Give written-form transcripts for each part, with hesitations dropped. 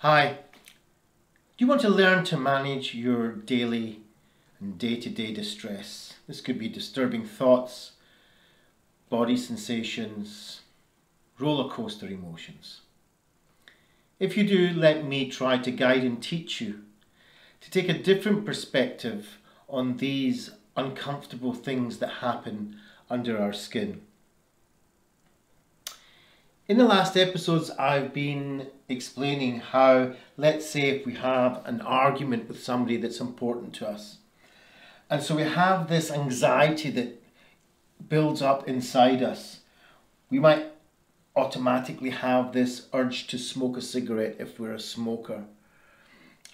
Hi, do you want to learn to manage your daily and day-to-day distress? This could be disturbing thoughts, body sensations, roller coaster emotions. If you do, let me try to guide and teach you to take a different perspective on these uncomfortable things that happen under our skin. In the last episodes, I've been explaining how, let's say if we have an argument with somebody that's important to us, and so we have this anxiety that builds up inside us, we might automatically have this urge to smoke a cigarette if we're a smoker.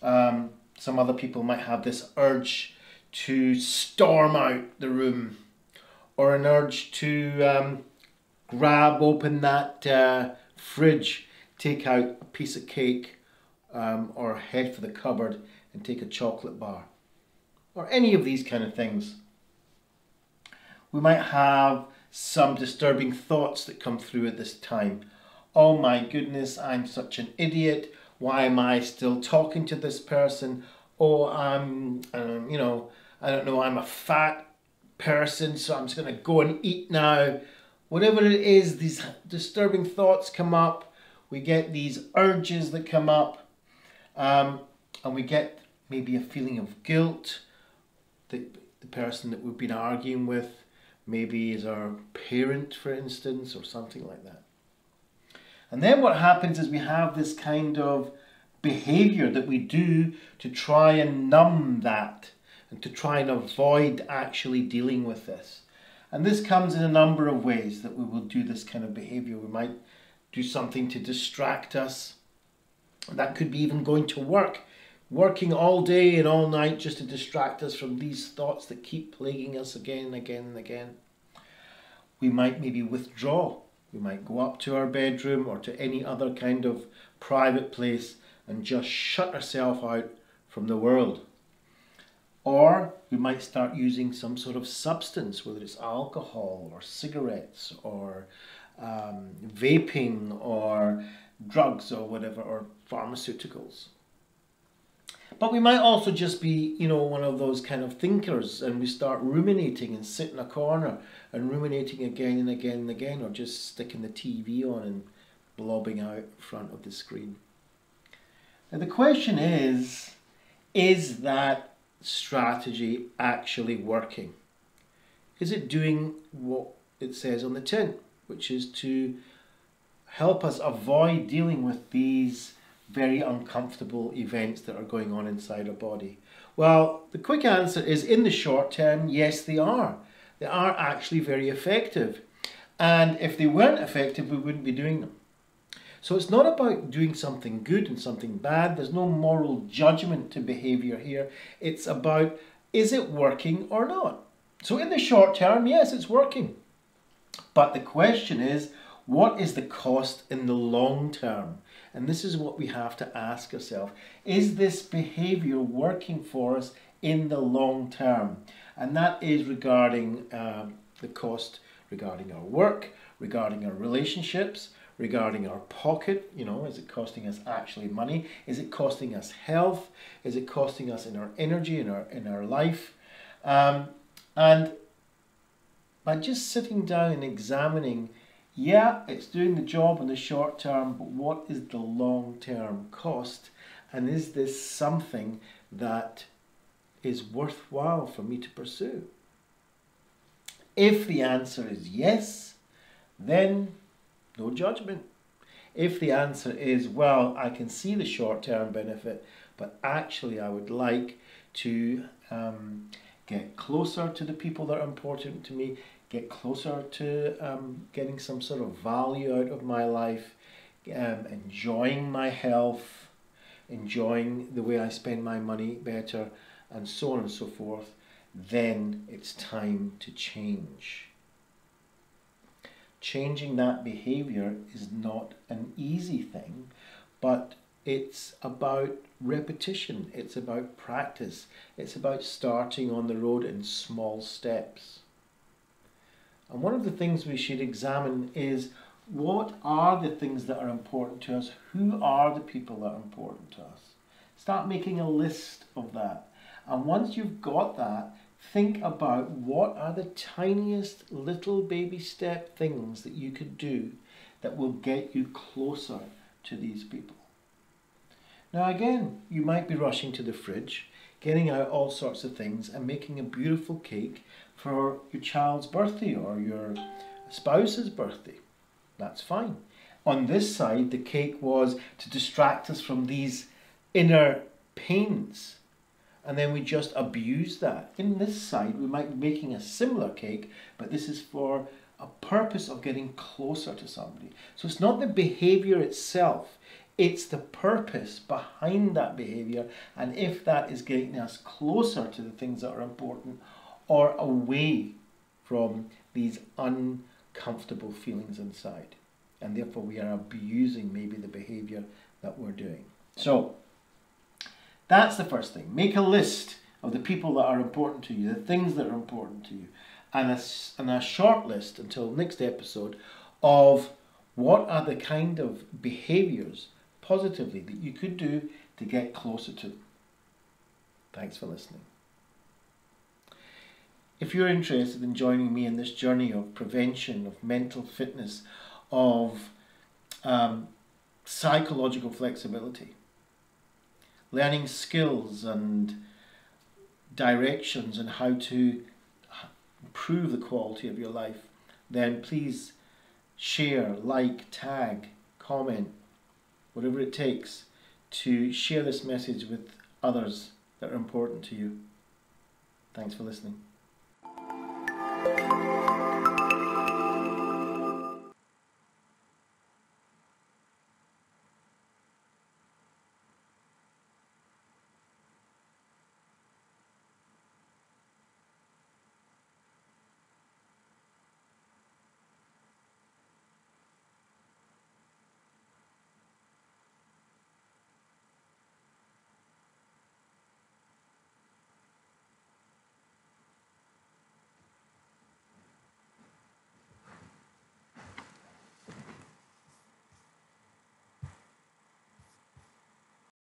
Some other people might have this urge to storm out the room, or an urge to grab open that fridge, take out a piece of cake, or head for the cupboard and take a chocolate bar, or any of these kind of things. We might have some disturbing thoughts that come through at this time. Oh my goodness, I'm such an idiot. Why am I still talking to this person? Oh, I don't know, I'm a fat person, so I'm just going to go and eat now. Whatever it is, these disturbing thoughts come up. We get these urges that come up, and we get maybe a feeling of guilt that the person that we've been arguing with maybe is our parent, for instance, or something like that. And then what happens is we have this kind of behavior that we do to try and numb that and to try and avoid actually dealing with this. And this comes in a number of ways that we will do this kind of behavior. We might do something to distract us. That could be even going to work, working all day and all night just to distract us from these thoughts that keep plaguing us again and again and again. We might maybe withdraw. We might go up to our bedroom or to any other kind of private place and just shut ourselves out from the world. Or we might start using some sort of substance, whether it's alcohol or cigarettes or vaping or drugs or whatever, or pharmaceuticals. But we might also just be, one of those kind of thinkers, and we start ruminating and sit in a corner and ruminating again and again and again, or just sticking the TV on and blobbing out in front of the screen. Now the question is that strategy actually working? Is it doing what it says on the tin, which is to help us avoid dealing with these very uncomfortable events that are going on inside our body? Well, the quick answer is, in the short term, yes, they are. They are actually very effective. And if they weren't effective, we wouldn't be doing them. So it's not about doing something good and something bad. There's no moral judgment to behavior here. It's about, is it working or not? So in the short term, yes, it's working. But the question is, what is the cost in the long term? And this is what we have to ask ourselves. Is this behavior working for us in the long term? And that is regarding the cost, regarding our work, regarding our relationships, regarding our pocket. Is it costing us actually money? Is it costing us health? Is it costing us in our energy, in our life? And by just sitting down and examining, yeah, it's doing the job in the short term, but what is the long-term cost? And is this something that is worthwhile for me to pursue? If the answer is yes, then no judgment. If the answer is, well, I can see the short-term benefit, but actually I would like to get closer to the people that are important to me, get closer to getting some sort of value out of my life, enjoying my health, enjoying the way I spend my money better, and so on and so forth, then it's time to change. Changing that behavior is not an easy thing, but it's about repetition, it's about practice, it's about starting on the road in small steps. And one of the things we should examine is, What are the things that are important to us? Who are the people that are important to us? Start making a list of that. And once you've got that, think about what are the tiniest little baby step things that you could do that will get you closer to these people. Now again, you might be rushing to the fridge, getting out all sorts of things and making a beautiful cake for your child's birthday or your spouse's birthday. That's fine. On this side, the cake was to distract us from these inner pains. And then we just abuse that. In this side, we might be making a similar cake, but this is for a purpose of getting closer to somebody. So it's not the behavior itself, it's the purpose behind that behavior, and if that is getting us closer to the things that are important or away from these uncomfortable feelings inside. And therefore we are abusing maybe the behavior that we're doing. So that's the first thing. Make a list of the people that are important to you, the things that are important to you, and a short list until next episode of what are the kind of behaviors positively that you could do to get closer to them. Thanks for listening. If you're interested in joining me in this journey of prevention, of mental fitness, of psychological flexibility, learning skills and directions on how to improve the quality of your life, then please share, like, tag, comment, whatever it takes to share this message with others that are important to you. Thanks for listening.